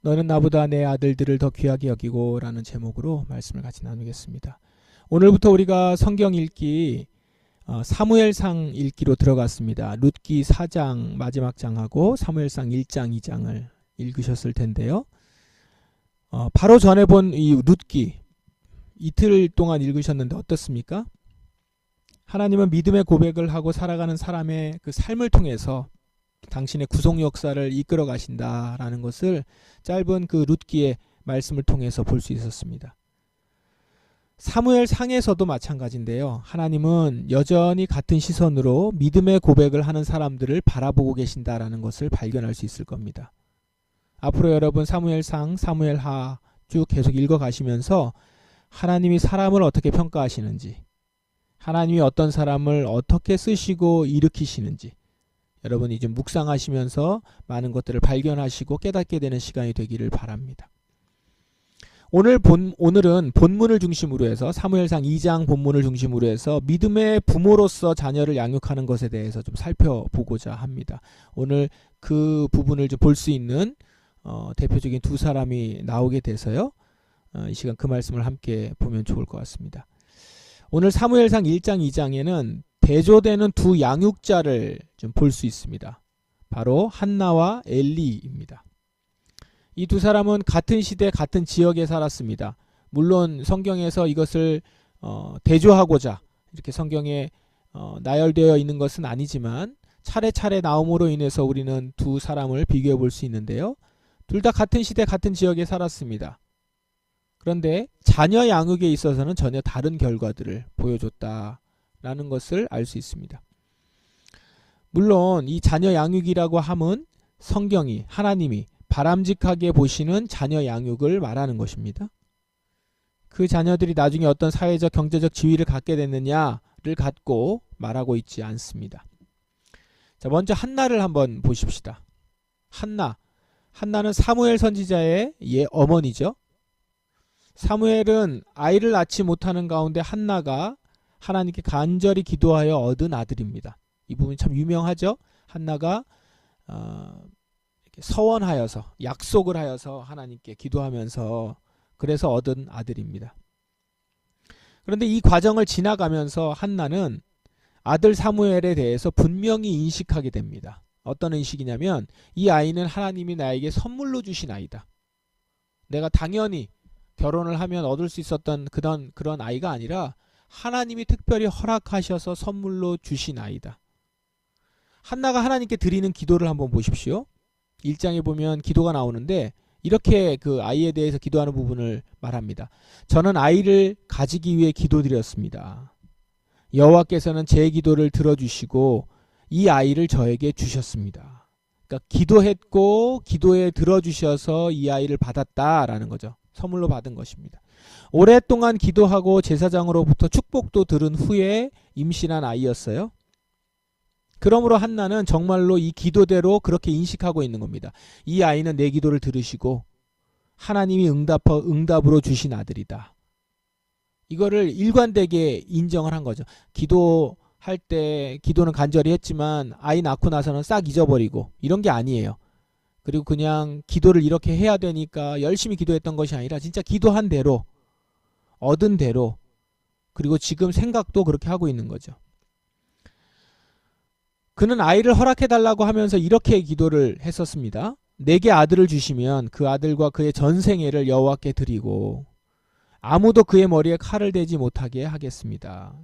너는 나보다 내 아들들을 더 귀하게 여기고 라는 제목으로 말씀을 같이 나누겠습니다. 오늘부터 우리가 성경 읽기 사무엘상 읽기로 들어갔습니다. 룻기 4장 마지막 장하고 사무엘상 1장 2장을 읽으셨을 텐데요. 바로 전에 본 이 룻기 이틀 동안 읽으셨는데 어떻습니까? 하나님은 믿음의 고백을 하고 살아가는 사람의 그 삶을 통해서 당신의 구속 역사를 이끌어 가신다라는 것을 짧은 그 룻기의 말씀을 통해서 볼 수 있었습니다. 사무엘 상에서도 마찬가지인데요. 하나님은 여전히 같은 시선으로 믿음의 고백을 하는 사람들을 바라보고 계신다라는 것을 발견할 수 있을 겁니다. 앞으로 여러분 사무엘상, 사무엘하 쭉 계속 읽어가시면서 하나님이 사람을 어떻게 평가하시는지, 하나님이 어떤 사람을 어떻게 쓰시고 일으키시는지 여러분이 좀 묵상하시면서 많은 것들을 발견하시고 깨닫게 되는 시간이 되기를 바랍니다. 오늘은 본문을 중심으로 해서 사무엘상 2장 본문을 중심으로 해서 믿음의 부모로서 자녀를 양육하는 것에 대해서 좀 살펴보고자 합니다. 오늘 그 부분을 좀 볼 수 있는 대표적인 두 사람이 나오게 돼서요. 이 시간 그 말씀을 함께 보면 좋을 것 같습니다. 오늘 사무엘상 1장 2장에는 대조되는 두 양육자를 좀 볼 수 있습니다. 바로 한나와 엘리입니다. 이 두 사람은 같은 시대 같은 지역에 살았습니다. 물론 성경에서 이것을 대조하고자 이렇게 성경에 나열되어 있는 것은 아니지만 차례차례 나옴으로 인해서 우리는 두 사람을 비교해 볼 수 있는데요. 둘 다 같은 시대 같은 지역에 살았습니다. 그런데 자녀 양육에 있어서는 전혀 다른 결과들을 보여줬다라는 것을 알 수 있습니다. 물론 이 자녀 양육이라고 함은 성경이 하나님이 바람직하게 보시는 자녀 양육을 말하는 것입니다. 그 자녀들이 나중에 어떤 사회적 경제적 지위를 갖게 됐느냐를 갖고 말하고 있지 않습니다. 자, 먼저 한나를 한번 보십시다. 한나는 사무엘 선지자의 어머니죠. 사무엘은 아이를 낳지 못하는 가운데 한나가 하나님께 간절히 기도하여 얻은 아들입니다. 이 부분이 참 유명하죠. 한나가 서원하여서 약속을 하여서 하나님께 기도하면서 그래서 얻은 아들입니다. 그런데 이 과정을 지나가면서 한나는 아들 사무엘에 대해서 분명히 인식하게 됩니다. 어떤 인식이냐면 이 아이는 하나님이 나에게 선물로 주신 아이다. 내가 당연히 결혼을 하면 얻을 수 있었던 그런 아이가 아니라 하나님이 특별히 허락하셔서 선물로 주신 아이다. 한나가 하나님께 드리는 기도를 한번 보십시오. 1장에 보면 기도가 나오는데 이렇게 그 아이에 대해서 기도하는 부분을 말합니다. 저는 아이를 가지기 위해 기도드렸습니다. 여호와께서는 제 기도를 들어주시고 이 아이를 저에게 주셨습니다. 그러니까 기도했고 기도에 들어주셔서 이 아이를 받았다라는 거죠. 선물로 받은 것입니다. 오랫동안 기도하고 제사장으로부터 축복도 들은 후에 임신한 아이였어요. 그러므로 한나는 정말로 이 기도대로 그렇게 인식하고 있는 겁니다. 이 아이는 내 기도를 들으시고 하나님이 응답으로 주신 아들이다. 이거를 일관되게 인정을 한 거죠. 기도할 때 기도는 간절히 했지만 아이 낳고 나서는 싹 잊어버리고 이런 게 아니에요. 그리고 그냥 기도를 이렇게 해야 되니까 열심히 기도했던 것이 아니라 진짜 기도한 대로 얻은 대로 그리고 지금 생각도 그렇게 하고 있는 거죠. 그는 아이를 허락해달라고 하면서 이렇게 기도를 했었습니다. 내게 아들을 주시면 그 아들과 그의 전생애를 여호와께 드리고 아무도 그의 머리에 칼을 대지 못하게 하겠습니다.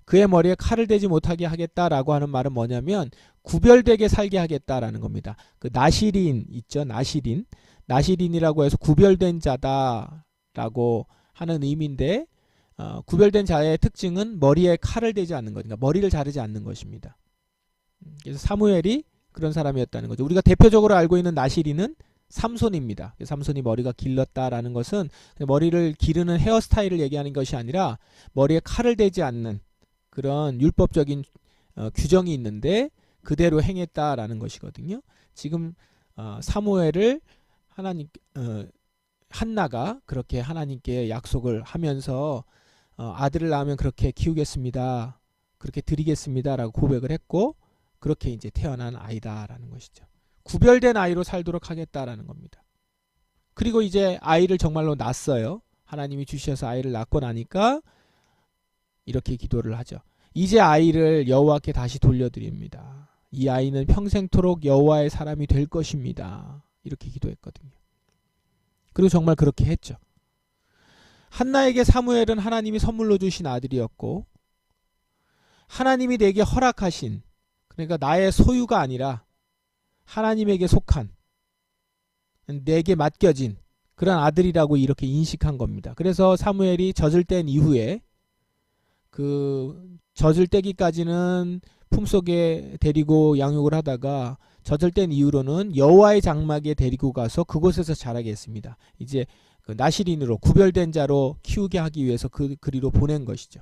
그의 머리에 칼을 대지 못하게 하겠다라고 하는 말은 뭐냐면 구별되게 살게 하겠다라는 겁니다. 그 나시린 있죠. 나시린이라고 해서 구별된 자다라고 하는 의미인데 구별된 자의 특징은 머리에 칼을 대지 않는 거죠. 그러니까 머리를 자르지 않는 것입니다. 그래서 사무엘이 그런 사람이었다는 거죠. 우리가 대표적으로 알고 있는 나시린은 삼손입니다. 삼손이 머리가 길렀다라는 것은 머리를 기르는 헤어스타일을 얘기하는 것이 아니라 머리에 칼을 대지 않는 그런 율법적인 규정이 있는데 그대로 행했다라는 것이거든요. 지금 사무엘을 한나가 그렇게 하나님께 약속을 하면서 아들을 낳으면 그렇게 키우겠습니다. 그렇게 드리겠습니다라고 고백을 했고 그렇게 이제 태어난 아이다라는 것이죠. 구별된 아이로 살도록 하겠다라는 겁니다. 그리고 이제 아이를 정말로 낳았어요. 하나님이 주셔서 아이를 낳고 나니까 이렇게 기도를 하죠. 이제 아이를 여호와께 다시 돌려드립니다. 이 아이는 평생토록 여호와의 사람이 될 것입니다. 이렇게 기도했거든요. 그리고 정말 그렇게 했죠. 한나에게 사무엘은 하나님이 선물로 주신 아들이었고, 하나님이 내게 허락하신, 그러니까 나의 소유가 아니라 하나님에게 속한, 내게 맡겨진 그런 아들이라고 이렇게 인식한 겁니다. 그래서 사무엘이 젖을 뗀 이후에 그 젖을 떼기까지는 품속에 데리고 양육을 하다가 젖을 뗀 이후로는 여호와의 장막에 데리고 가서 그곳에서 자라게 했습니다. 이제 그 나실인으로 구별된 자로 키우게 하기 위해서 그리로 보낸 것이죠.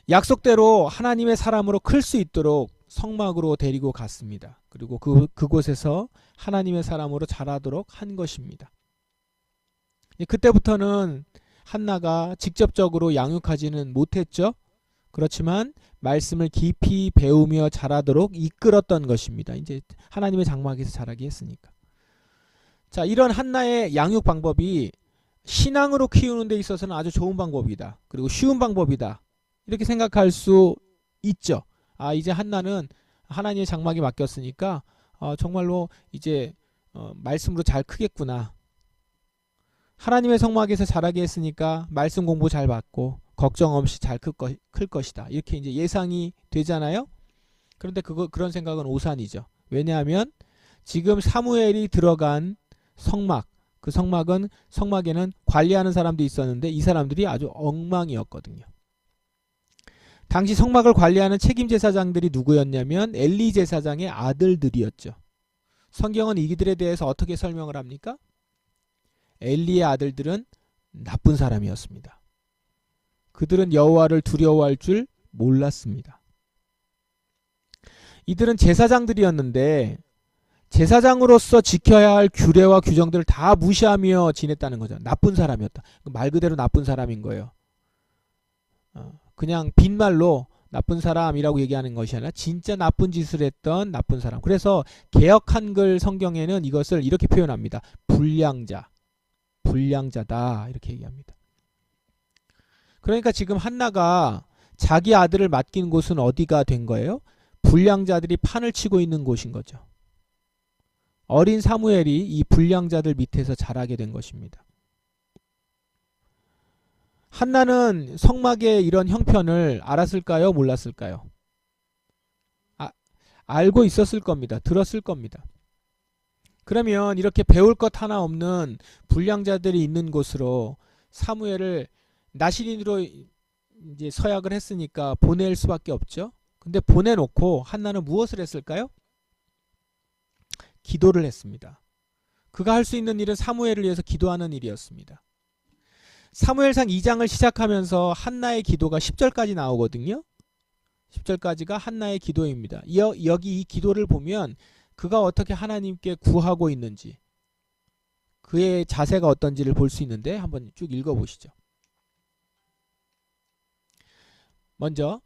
약속대로 하나님의 사람으로 클 수 있도록 성막으로 데리고 갔습니다. 그리고 그곳에서 하나님의 사람으로 자라도록 한 것입니다. 그때부터는 한나가 직접적으로 양육하지는 못했죠. 그렇지만 말씀을 깊이 배우며 자라도록 이끌었던 것입니다. 이제 하나님의 장막에서 자라게 했으니까. 자, 이런 한나의 양육 방법이 신앙으로 키우는 데 있어서는 아주 좋은 방법이다. 그리고 쉬운 방법이다. 이렇게 생각할 수 있죠. 아, 이제 한나는 하나님의 장막에 맡겼으니까 정말로 이제 말씀으로 잘 크겠구나. 하나님의 성막에서 자라게 했으니까 말씀 공부 잘 받고 걱정 없이 잘 클 것이다. 이렇게 이제 예상이 되잖아요. 그런데 그런 생각은 오산이죠. 왜냐하면 지금 사무엘이 들어간 성막, 그 성막에는 관리하는 사람도 있었는데 이 사람들이 아주 엉망이었거든요. 당시 성막을 관리하는 책임 제사장들이 누구였냐면 엘리 제사장의 아들들이었죠. 성경은 이들에 대해서 어떻게 설명을 합니까? 엘리의 아들들은 나쁜 사람이었습니다. 그들은 여호와를 두려워할 줄 몰랐습니다. 이들은 제사장들이었는데 제사장으로서 지켜야 할 규례와 규정들을 다 무시하며 지냈다는 거죠. 나쁜 사람이었다. 말 그대로 나쁜 사람인 거예요. 그냥 빈말로 나쁜 사람이라고 얘기하는 것이 아니라 진짜 나쁜 짓을 했던 나쁜 사람. 그래서 개역 한글 성경에는 이것을 이렇게 표현합니다. 불량자다 이렇게 얘기합니다. 그러니까 지금 한나가 자기 아들을 맡긴 곳은 어디가 된 거예요? 불량자들이 판을 치고 있는 곳인 거죠. 어린 사무엘이 이 불량자들 밑에서 자라게 된 것입니다. 한나는 성막의 이런 형편을 알았을까요? 몰랐을까요? 알고 있었을 겁니다. 들었을 겁니다. 그러면 이렇게 배울 것 하나 없는 불량자들이 있는 곳으로 사무엘을 나실인으로 이제 서약을 했으니까 보낼 수밖에 없죠. 근데 보내놓고 한나는 무엇을 했을까요? 기도를 했습니다. 그가 할 수 있는 일은 사무엘을 위해서 기도하는 일이었습니다. 사무엘상 2장을 시작하면서 한나의 기도가 10절까지 나오거든요. 10절까지가 한나의 기도입니다. 여기 이 기도를 보면 그가 어떻게 하나님께 구하고 있는지, 그의 자세가 어떤지를 볼 수 있는데 한번 쭉 읽어보시죠. 먼저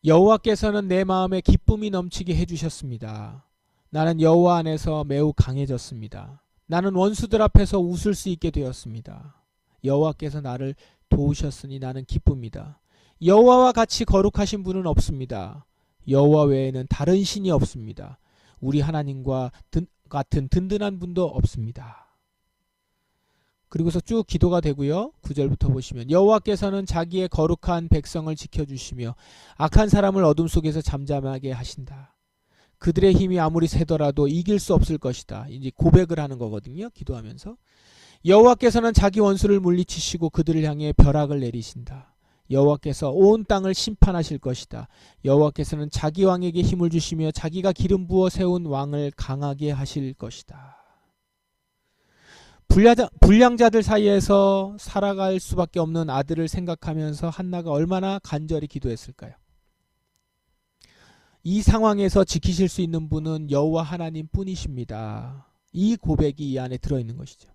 여호와께서는 내 마음에 기쁨이 넘치게 해주셨습니다. 나는 여호와 안에서 매우 강해졌습니다. 나는 원수들 앞에서 웃을 수 있게 되었습니다. 여호와께서 나를 도우셨으니 나는 기쁩니다. 여호와와 같이 거룩하신 분은 없습니다. 여호와 외에는 다른 신이 없습니다. 우리 하나님과 같은 든든한 분도 없습니다. 그리고서 쭉 기도가 되고요. 9절부터 보시면 여호와께서는 자기의 거룩한 백성을 지켜주시며 악한 사람을 어둠 속에서 잠잠하게 하신다. 그들의 힘이 아무리 세더라도 이길 수 없을 것이다. 이제 고백을 하는 거거든요. 기도하면서 여호와께서는 자기 원수를 물리치시고 그들을 향해 벼락을 내리신다. 여호와께서 온 땅을 심판하실 것이다. 여호와께서는 자기 왕에게 힘을 주시며 자기가 기름 부어 세운 왕을 강하게 하실 것이다. 불량자들 사이에서 살아갈 수밖에 없는 아들을 생각하면서 한나가 얼마나 간절히 기도했을까요? 이 상황에서 지키실 수 있는 분은 여호와 하나님 뿐이십니다. 이 고백이 이 안에 들어있는 것이죠.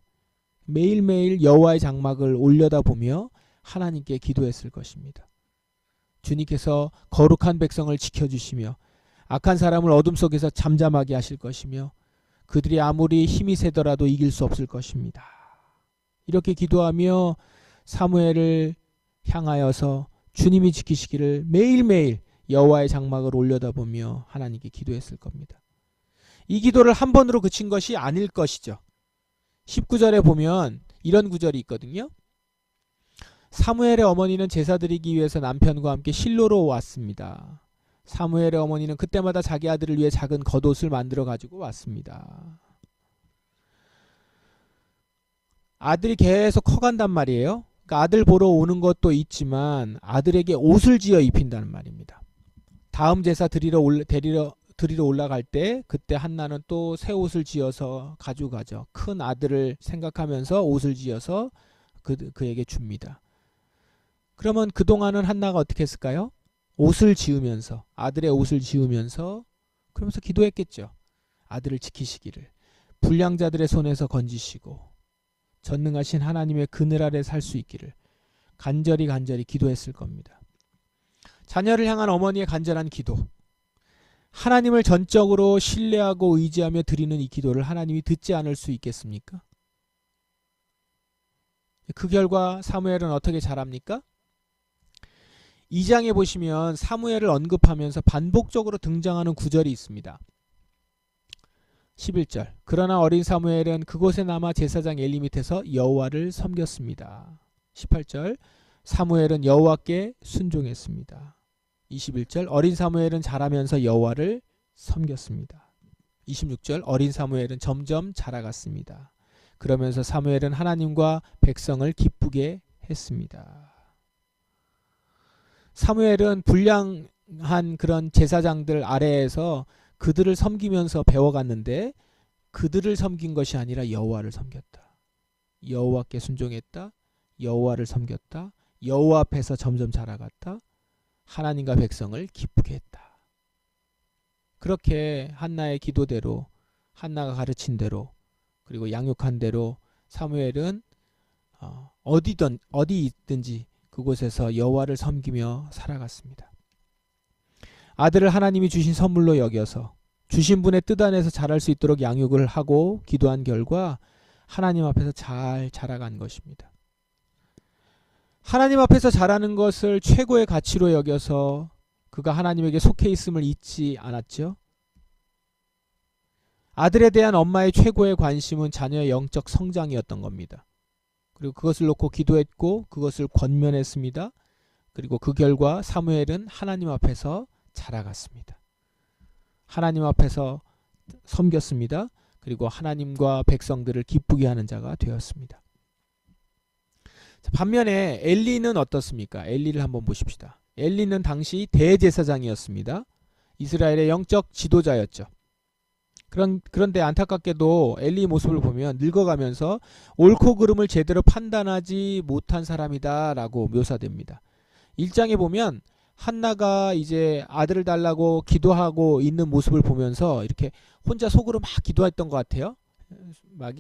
매일매일 여호와의 장막을 올려다보며 하나님께 기도했을 것입니다. 주님께서 거룩한 백성을 지켜주시며 악한 사람을 어둠 속에서 잠잠하게 하실 것이며 그들이 아무리 힘이 세더라도 이길 수 없을 것입니다. 이렇게 기도하며 사무엘을 향하여서 주님이 지키시기를 매일매일 여호와의 장막을 올려다보며 하나님께 기도했을 겁니다. 이 기도를 한 번으로 그친 것이 아닐 것이죠. 19절에 보면 이런 구절이 있거든요. 사무엘의 어머니는 제사 드리기 위해서 남편과 함께 실로로 왔습니다. 사무엘의 어머니는 그때마다 자기 아들을 위해 작은 겉옷을 만들어 가지고 왔습니다. 아들이 계속 커간단 말이에요. 그러니까 아들 보러 오는 것도 있지만 아들에게 옷을 지어 입힌다는 말입니다. 다음 제사 드리러 올라갈 때 그때 한나는 또 새 옷을 지어서 가지고 가죠. 큰 아들을 생각하면서 옷을 지어서 그에게 줍니다. 그러면 그동안은 한나가 어떻게 했을까요? 옷을 지으면서 아들의 옷을 지으면서 그러면서 기도했겠죠. 아들을 지키시기를 불량자들의 손에서 건지시고 전능하신 하나님의 그늘 아래 살 수 있기를 간절히 기도했을 겁니다. 자녀를 향한 어머니의 간절한 기도, 하나님을 전적으로 신뢰하고 의지하며 드리는 이 기도를 하나님이 듣지 않을 수 있겠습니까? 그 결과 사무엘은 어떻게 자랍니까? 2장에 보시면 사무엘을 언급하면서 반복적으로 등장하는 구절이 있습니다. 11절 그러나 어린 사무엘은 그곳에 남아 제사장 엘리 밑에서 여호와를 섬겼습니다. 18절 사무엘은 여호와께 순종했습니다. 21절 어린 사무엘은 자라면서 여호와를 섬겼습니다. 26절 어린 사무엘은 점점 자라갔습니다. 그러면서 사무엘은 하나님과 백성을 기쁘게 했습니다. 사무엘은 불량한 그런 제사장들 아래에서 그들을 섬기면서 배워갔는데 그들을 섬긴 것이 아니라 여호와를 섬겼다. 여호와께 순종했다. 여호와를 섬겼다. 여호와 앞에서 점점 자라갔다. 하나님과 백성을 기쁘게 했다. 그렇게 한나의 기도대로 한나가 가르친 대로 그리고 양육한 대로 사무엘은 어디 있든지 그곳에서 여호와를 섬기며 살아갔습니다. 아들을 하나님이 주신 선물로 여겨서 주신 분의 뜻 안에서 자랄 수 있도록 양육을 하고 기도한 결과 하나님 앞에서 잘 자라간 것입니다. 하나님 앞에서 자라는 것을 최고의 가치로 여겨서 그가 하나님에게 속해 있음을 잊지 않았죠. 아들에 대한 엄마의 최고의 관심은 자녀의 영적 성장이었던 겁니다. 그리고 그것을 놓고 기도했고 그것을 권면했습니다. 그리고 그 결과 사무엘은 하나님 앞에서 자라갔습니다. 하나님 앞에서 섬겼습니다. 그리고 하나님과 백성들을 기쁘게 하는 자가 되었습니다. 반면에 엘리는 어떻습니까? 엘리를 한번 보십시다. 엘리는 당시 대제사장이었습니다. 이스라엘의 영적 지도자였죠. 그런데 안타깝게도 엘리 모습을 보면 늙어가면서 옳고 그름을 제대로 판단하지 못한 사람이다 라고 묘사됩니다. 1장에 보면 한나가 이제 아들을 달라고 기도하고 있는 모습을 보면서 이렇게 혼자 속으로 막 기도했던 것 같아요. 막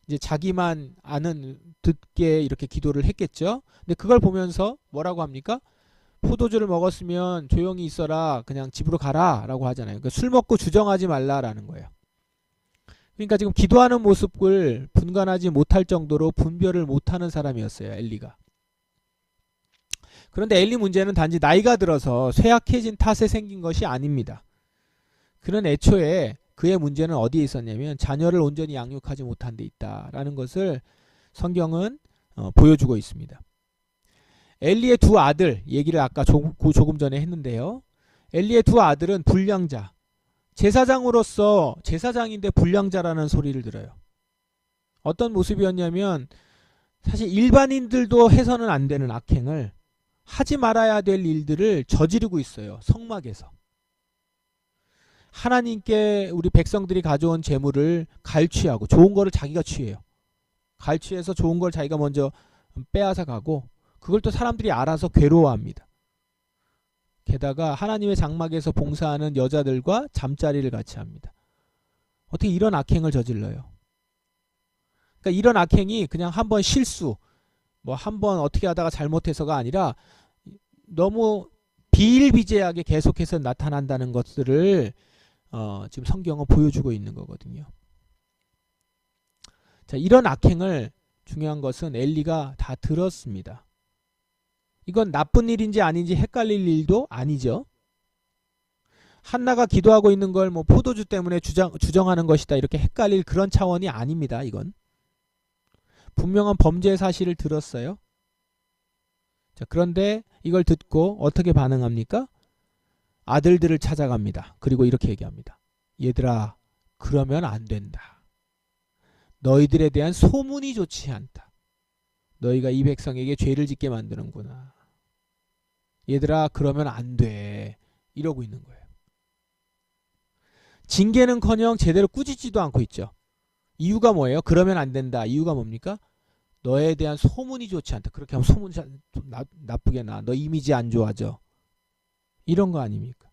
이제 자기만 아는 듣게 이렇게 기도를 했겠죠. 근데 그걸 보면서 뭐라고 합니까? 포도주를 먹었으면 조용히 있어라, 그냥 집으로 가라 라고 하잖아요. 그러니까 술 먹고 주정하지 말라라는 거예요. 그러니까 지금 기도하는 모습을 분간하지 못할 정도로 분별을 못하는 사람이었어요, 엘리가. 그런데 엘리 문제는 단지 나이가 들어서 쇠약해진 탓에 생긴 것이 아닙니다. 그는 애초에 그의 문제는 어디에 있었냐면 자녀를 온전히 양육하지 못한 데 있다라는 것을 성경은 보여주고 있습니다. 엘리의 두 아들 얘기를 아까 조금 전에 했는데요. 엘리의 두 아들은 불량자, 제사장으로서 제사장인데 불량자라는 소리를 들어요. 어떤 모습이었냐면 사실 일반인들도 해서는 안 되는 악행을 하지 말아야 될 일들을 저지르고 있어요. 성막에서. 하나님께 우리 백성들이 가져온 재물을 갈취하고 좋은 거를 자기가 취해요. 갈취해서 좋은 걸 자기가 먼저 빼앗아 가고 그걸 또 사람들이 알아서 괴로워합니다. 게다가 하나님의 장막에서 봉사하는 여자들과 잠자리를 같이 합니다. 어떻게 이런 악행을 저질러요? 그러니까 이런 악행이 그냥 한번 실수, 뭐 한번 어떻게 하다가 잘못해서가 아니라 너무 비일비재하게 계속해서 나타난다는 것들을 지금 성경은 보여주고 있는 거거든요. 자, 이런 악행을 중요한 것은 엘리가 다 들었습니다. 이건 나쁜 일인지 아닌지 헷갈릴 일도 아니죠. 한나가 기도하고 있는 걸 뭐 포도주 때문에 주정하는 것이다 이렇게 헷갈릴 그런 차원이 아닙니다. 이건 분명한 범죄 사실을 들었어요. 자, 그런데 이걸 듣고 어떻게 반응합니까? 아들들을 찾아갑니다. 그리고 이렇게 얘기합니다. 얘들아, 그러면 안 된다. 너희들에 대한 소문이 좋지 않다. 너희가 이 백성에게 죄를 짓게 만드는구나. 얘들아, 그러면 안 돼. 이러고 있는 거예요. 징계는커녕 제대로 꾸짖지도 않고 있죠. 이유가 뭐예요? 그러면 안 된다. 이유가 뭡니까? 너에 대한 소문이 좋지 않다. 그렇게 하면 소문이 나쁘게 나. 너 이미지 안 좋아져. 이런 거 아닙니까?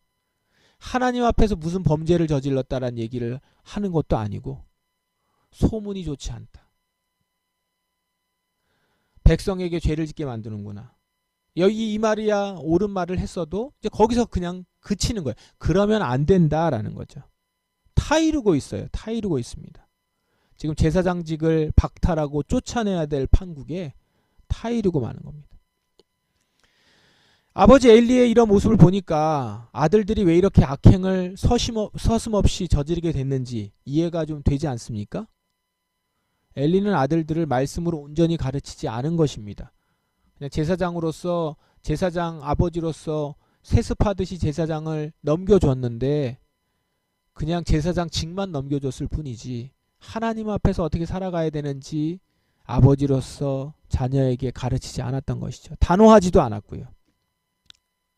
하나님 앞에서 무슨 범죄를 저질렀다라는 얘기를 하는 것도 아니고 소문이 좋지 않다. 백성에게 죄를 짓게 만드는구나. 여기 이 말이야 옳은 말을 했어도 이제 거기서 그냥 그치는 거예요. 그러면 안 된다라는 거죠. 타이르고 있어요. 타이르고 있습니다. 지금 제사장직을 박탈하고 쫓아내야 될 판국에 타이르고 마는 겁니다. 아버지 엘리의 이런 모습을 보니까 아들들이 왜 이렇게 악행을 서슴없이 저지르게 됐는지 이해가 좀 되지 않습니까? 엘리는 아들들을 말씀으로 온전히 가르치지 않은 것입니다. 그냥 제사장으로서 제사장 아버지로서 세습하듯이 제사장을 넘겨줬는데 그냥 제사장직만 넘겨줬을 뿐이지 하나님 앞에서 어떻게 살아가야 되는지 아버지로서 자녀에게 가르치지 않았던 것이죠. 단호하지도 않았고요.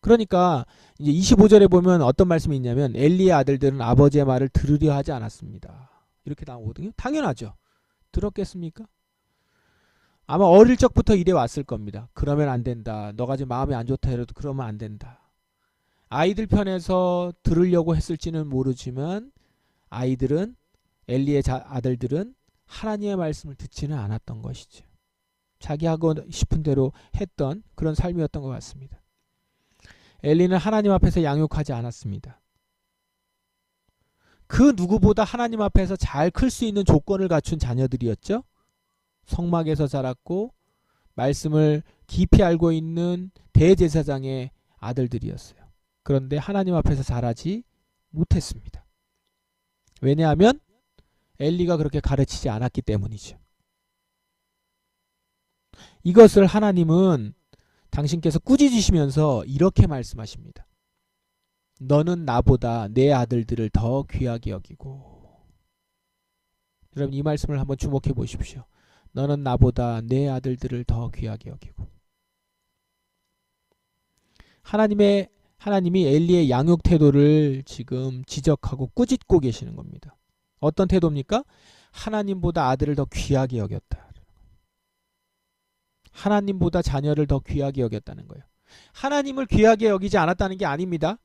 그러니까 이제 25절에 보면 어떤 말씀이 있냐면 엘리의 아들들은 아버지의 말을 들으려 하지 않았습니다. 이렇게 나오거든요. 당연하죠. 들었겠습니까? 아마 어릴 적부터 이래 왔을 겁니다. 그러면 안 된다. 너가 지금 마음이 안 좋다 해도 그러면 안 된다. 아이들 편에서 들으려고 했을지는 모르지만 아이들은 엘리의 아들들은 하나님의 말씀을 듣지는 않았던 것이죠. 자기 하고 싶은 대로 했던 그런 삶이었던 것 같습니다. 엘리는 하나님 앞에서 양육하지 않았습니다. 그 누구보다 하나님 앞에서 잘 클 수 있는 조건을 갖춘 자녀들이었죠. 성막에서 자랐고 말씀을 깊이 알고 있는 대제사장의 아들들이었어요. 그런데 하나님 앞에서 자라지 못했습니다. 왜냐하면 엘리가 그렇게 가르치지 않았기 때문이죠. 이것을 하나님은 당신께서 꾸짖으시면서 이렇게 말씀하십니다. 너는 나보다 내 아들들을 더 귀하게 여기고. 여러분 이 말씀을 한번 주목해 보십시오. 너는 나보다 내 아들들을 더 귀하게 여기고. 하나님이 엘리의 양육 태도를 지금 지적하고 꾸짖고 계시는 겁니다. 어떤 태도입니까? 하나님보다 아들을 더 귀하게 여겼다. 하나님보다 자녀를 더 귀하게 여겼다는 거예요. 하나님을 귀하게 여기지 않았다는 게 아닙니다.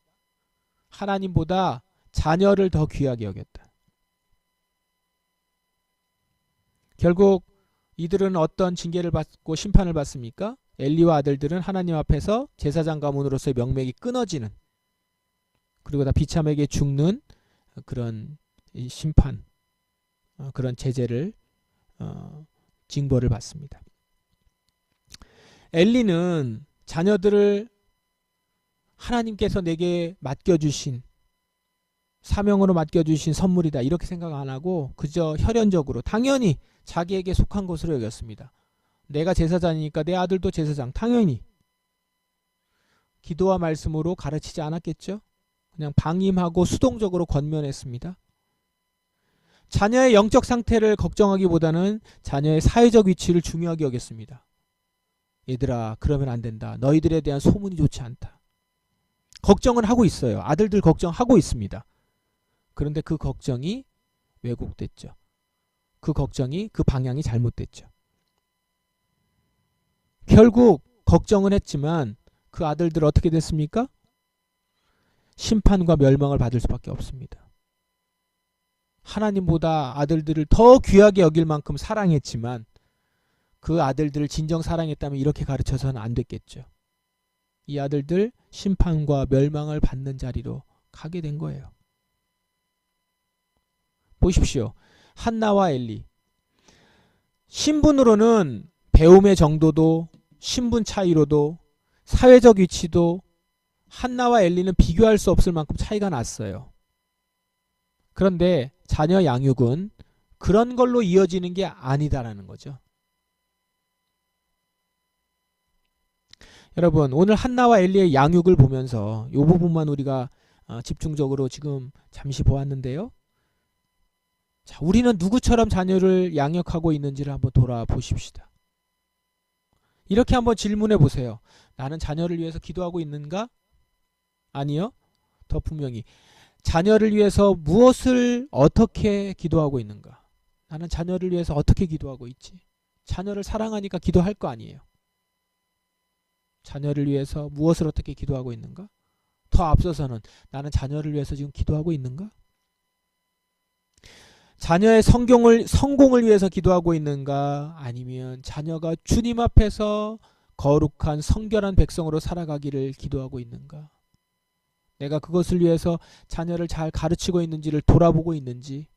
하나님보다 자녀를 더 귀하게 여겼다. 결국 이들은 어떤 징계를 받고 심판을 받습니까? 엘리와 아들들은 하나님 앞에서 제사장 가문으로서의 명맥이 끊어지는, 그리고 다 비참하게 죽는 그런 심판, 그런 제재를 징벌을 받습니다. 엘리는 자녀들을 하나님께서 내게 맡겨주신, 사명으로 맡겨주신 선물이다 이렇게 생각 안 하고 그저 혈연적으로 당연히 자기에게 속한 것으로 여겼습니다. 내가 제사장이니까 내 아들도 제사장, 당연히. 기도와 말씀으로 가르치지 않았겠죠. 그냥 방임하고 수동적으로 권면했습니다. 자녀의 영적 상태를 걱정하기보다는 자녀의 사회적 위치를 중요하게 여겼습니다. 얘들아, 그러면 안 된다. 너희들에 대한 소문이 좋지 않다. 걱정을 하고 있어요. 아들들 걱정하고 있습니다. 그런데 그 걱정이 왜곡됐죠. 그 걱정이, 그 방향이 잘못됐죠. 결국 걱정은 했지만 그 아들들 어떻게 됐습니까? 심판과 멸망을 받을 수밖에 없습니다. 하나님보다 아들들을 더 귀하게 여길 만큼 사랑했지만 그 아들들을 진정 사랑했다면 이렇게 가르쳐서는 안 됐겠죠. 이 아들들 심판과 멸망을 받는 자리로 가게 된 거예요. 보십시오. 한나와 엘리. 신분으로는 배움의 정도도 신분 차이로도 사회적 위치도 한나와 엘리는 비교할 수 없을 만큼 차이가 났어요. 그런데 자녀 양육은 그런 걸로 이어지는 게 아니다라는 거죠. 여러분, 오늘 한나와 엘리의 양육을 보면서 이 부분만 우리가 집중적으로 지금 잠시 보았는데요. 자, 우리는 누구처럼 자녀를 양육하고 있는지를 한번 돌아보십시다. 이렇게 한번 질문해 보세요. 나는 자녀를 위해서 기도하고 있는가? 아니요. 더 분명히 자녀를 위해서 무엇을 어떻게 기도하고 있는가? 나는 자녀를 위해서 어떻게 기도하고 있지? 자녀를 사랑하니까 기도할 거 아니에요. 자녀를 위해서 무엇을 어떻게 기도하고 있는가? 더 앞서서는 나는 자녀를 위해서 지금 기도하고 있는가? 자녀의 성공을 위해서 기도하고 있는가? 아니면 자녀가 주님 앞에서 거룩한 성결한 백성으로 살아가기를 기도하고 있는가? 내가 그것을 위해서 자녀를 잘 가르치고 있는지를 돌아보고 있는지,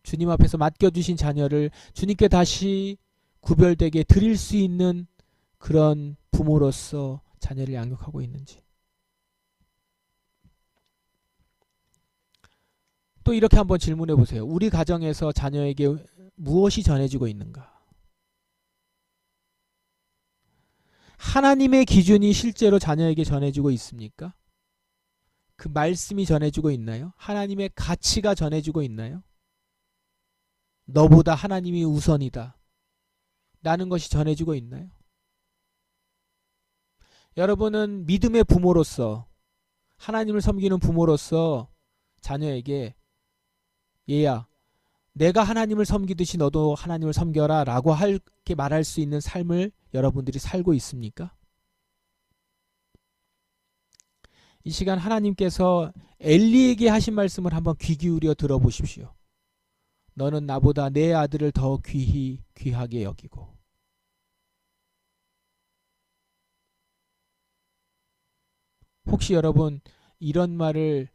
주님 앞에서 맡겨주신 자녀를 주님께 다시 구별되게 드릴 수 있는 그런 부모로서 자녀를 양육하고 있는지. 또 이렇게 한번 질문해 보세요. 우리 가정에서 자녀에게 무엇이 전해지고 있는가? 하나님의 기준이 실제로 자녀에게 전해지고 있습니까? 그 말씀이 전해지고 있나요? 하나님의 가치가 전해지고 있나요? 너보다 하나님이 우선이다 라는 것이 전해지고 있나요? 여러분은 믿음의 부모로서, 하나님을 섬기는 부모로서 자녀에게 얘야, 내가 하나님을 섬기듯이 너도 하나님을 섬겨라 라고 이렇게 말할 수 있는 삶을 여러분들이 살고 있습니까? 이 시간 하나님께서 엘리에게 하신 말씀을 한번 귀 기울여 들어보십시오. 너는 나보다 내 아들을 더 귀하게 여기고. 혹시 여러분 이런 말을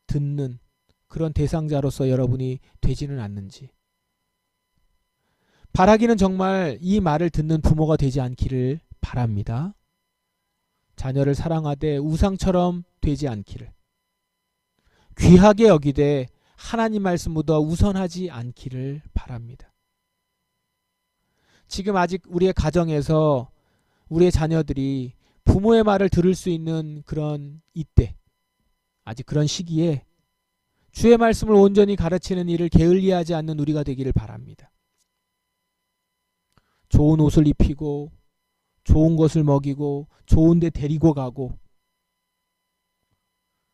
듣는 그런 대상자로서 여러분이 되지는 않는지. 바라기는 정말 이 말을 듣는 부모가 되지 않기를 바랍니다. 자녀를 사랑하되 우상처럼 되지 않기를, 귀하게 여기되 하나님 말씀보다 우선하지 않기를 바랍니다. 지금 아직 우리의 가정에서 우리의 자녀들이 부모의 말을 들을 수 있는 그런 이때, 아직 그런 시기에 주의 말씀을 온전히 가르치는 일을 게을리하지 않는 우리가 되기를 바랍니다. 좋은 옷을 입히고 좋은 것을 먹이고 좋은 데 데리고 가고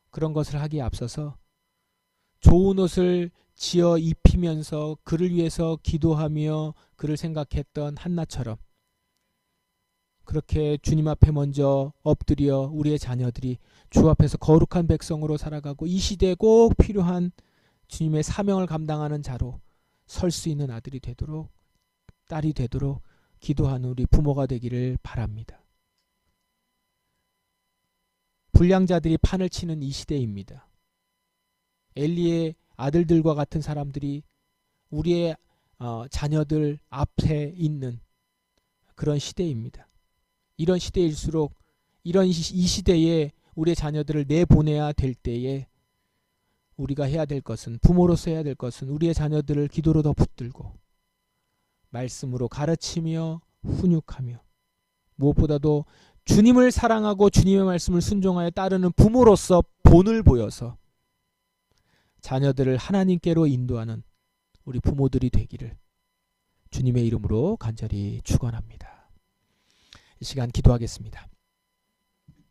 그런 것을 하기에 앞서서 좋은 옷을 지어 입히면서 그를 위해서 기도하며 그를 생각했던 한나처럼 그렇게 주님 앞에 먼저 엎드려 우리의 자녀들이 주 앞에서 거룩한 백성으로 살아가고 이 시대에 꼭 필요한 주님의 사명을 감당하는 자로 설 수 있는 아들이 되도록, 딸이 되도록 기도하는 우리 부모가 되기를 바랍니다. 불량자들이 판을 치는 이 시대입니다. 엘리의 아들들과 같은 사람들이 우리의 자녀들 앞에 있는 그런 시대입니다. 이런 시대일수록 이 시대에 우리의 자녀들을 내보내야 될 때에 우리가 해야 될 것은, 부모로서 해야 될 것은 우리의 자녀들을 기도로 더 붙들고 말씀으로 가르치며 훈육하며 무엇보다도 주님을 사랑하고 주님의 말씀을 순종하여 따르는 부모로서 본을 보여서 자녀들을 하나님께로 인도하는 우리 부모들이 되기를 주님의 이름으로 간절히 축원합니다. 이 시간 기도하겠습니다.